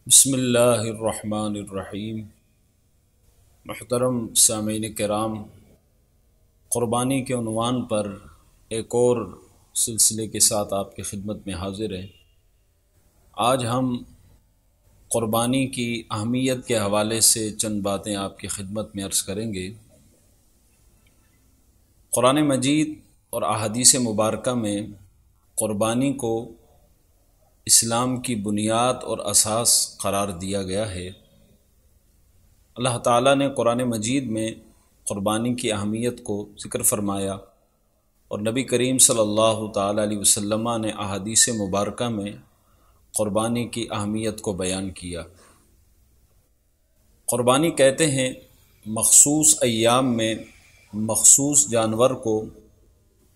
بسم اللہ الرحمن الرحیم۔ محترم سامعین کرام، قربانی کے عنوان پر ایک اور سلسلے کے ساتھ آپ کی خدمت میں حاضر ہیں۔ آج ہم قربانی کی اہمیت کے حوالے سے چند باتیں آپ کی خدمت میں عرض کریں گے۔ قرآن مجید اور احادیث مبارکہ میں قربانی کو اسلام کی بنیاد اور اساس قرار دیا گیا ہے۔ اللہ تعالیٰ نے قرآن مجید میں قربانی کی اہمیت کو ذکر فرمایا اور نبی کریم صلی اللہ تعالیٰ علیہ وسلم نے احادیث مبارکہ میں قربانی کی اہمیت کو بیان کیا۔ قربانی کہتے ہیں مخصوص ایام میں مخصوص جانور کو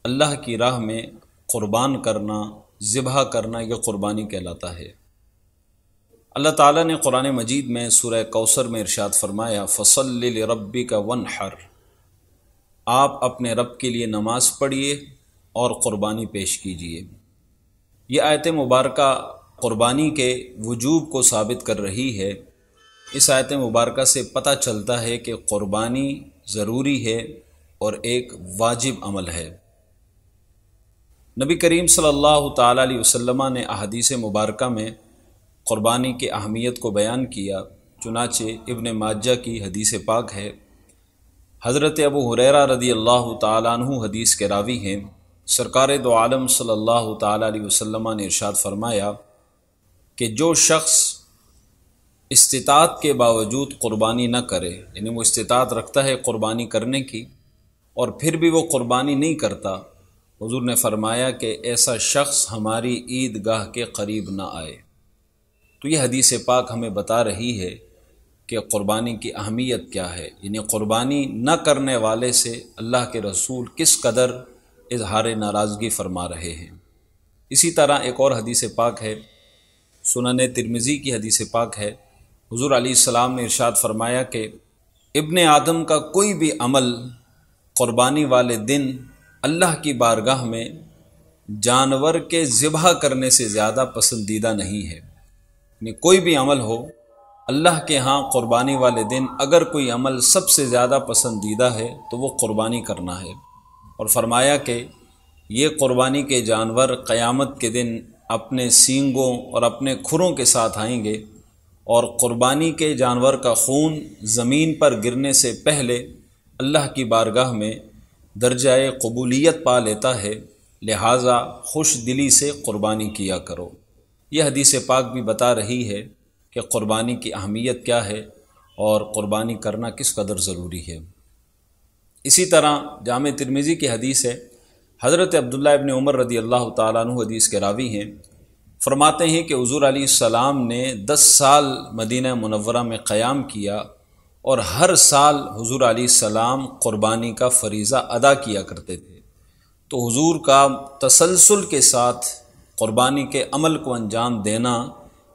اللہ کی راہ میں قربان کرنا، ذبح کرنا، یہ قربانی کہلاتا ہے۔ اللہ تعالیٰ نے قرآن مجید میں سورہ کوثر میں ارشاد فرمایا، فَصَلِّ لِرَبِّكَ وَانْحَرْ، آپ اپنے رب کے لیے نماز پڑھیے اور قربانی پیش کیجیے۔ یہ آیت مبارکہ قربانی کے وجوب کو ثابت کر رہی ہے۔ اس آیت مبارکہ سے پتہ چلتا ہے کہ قربانی ضروری ہے اور ایک واجب عمل ہے۔ نبی کریم صلی اللہ تعالیٰ علیہ وسلم نے احادیث مبارکہ میں قربانی کی اہمیت کو بیان کیا۔ چنانچہ ابن ماجہ کی حدیث پاک ہے، حضرت ابو ہریرہ رضی اللہ تعالیٰ عنہ حدیث کے راوی ہیں، سرکار دو عالم صلی اللہ تعالیٰ علیہ وسلم نے ارشاد فرمایا کہ جو شخص استطاعت کے باوجود قربانی نہ کرے، یعنی وہ استطاعت رکھتا ہے قربانی کرنے کی اور پھر بھی وہ قربانی نہیں کرتا، حضور نے فرمایا کہ ایسا شخص ہماری عیدگاہ کے قریب نہ آئے۔ تو یہ حدیث پاک ہمیں بتا رہی ہے کہ قربانی کی اہمیت کیا ہے، یعنی قربانی نہ کرنے والے سے اللہ کے رسول کس قدر اظہار ناراضگی فرما رہے ہیں۔ اسی طرح ایک اور حدیث پاک ہے، سنن ترمذی کی حدیث پاک ہے، حضور علیہ السلام نے ارشاد فرمایا کہ ابن آدم کا کوئی بھی عمل قربانی والے دن اللہ کی بارگاہ میں جانور کے ذبح کرنے سے زیادہ پسندیدہ نہیں ہے۔ یعنی کوئی بھی عمل ہو، اللہ کے ہاں قربانی والے دن اگر کوئی عمل سب سے زیادہ پسندیدہ ہے تو وہ قربانی کرنا ہے۔ اور فرمایا کہ یہ قربانی کے جانور قیامت کے دن اپنے سینگوں اور اپنے کھروں کے ساتھ آئیں گے، اور قربانی کے جانور کا خون زمین پر گرنے سے پہلے اللہ کی بارگاہ میں درجہ قبولیت پا لیتا ہے، لہٰذا خوش دلی سے قربانی کیا کرو۔ یہ حدیث پاک بھی بتا رہی ہے کہ قربانی کی اہمیت کیا ہے اور قربانی کرنا کس قدر ضروری ہے۔ اسی طرح جامع ترمذی کی حدیث ہے، حضرت عبداللہ ابن عمر رضی اللہ تعالیٰ عنہ حدیث کے راوی ہیں، فرماتے ہیں کہ حضور علیہ السلام نے 10 سال مدینہ منورہ میں قیام کیا اور ہر سال حضور علیہ السلام قربانی کا فریضہ ادا کیا کرتے تھے۔ تو حضور کا تسلسل کے ساتھ قربانی کے عمل کو انجام دینا،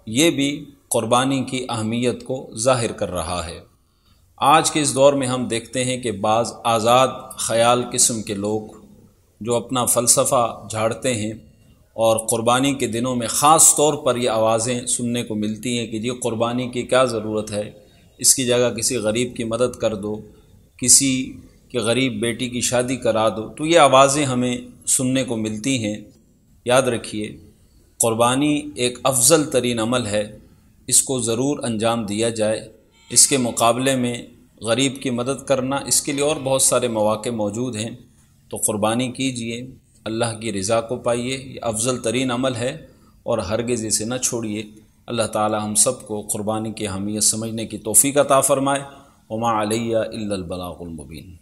یہ بھی قربانی کی اہمیت کو ظاہر کر رہا ہے۔ آج کے اس دور میں ہم دیکھتے ہیں کہ بعض آزاد خیال قسم کے لوگ جو اپنا فلسفہ جھاڑتے ہیں، اور قربانی کے دنوں میں خاص طور پر یہ آوازیں سننے کو ملتی ہیں کہ جی قربانی کی کیا ضرورت ہے، اس کی جگہ کسی غریب کی مدد کر دو، کسی کی غریب بیٹی کی شادی کرا دو۔ تو یہ آوازیں ہمیں سننے کو ملتی ہیں۔ یاد رکھیے، قربانی ایک افضل ترین عمل ہے، اس کو ضرور انجام دیا جائے۔ اس کے مقابلے میں غریب کی مدد کرنا، اس کے لیے اور بہت سارے مواقع موجود ہیں، تو قربانی کیجئے، اللہ کی رضا کو پائیے، یہ افضل ترین عمل ہے اور ہرگز اسے نہ چھوڑیے۔ اللہ تعالی ہم سب کو قربانی کی اہمیت سمجھنے کی توفیق عطا فرمائے۔ وما علیہ الا البلاغ المبین۔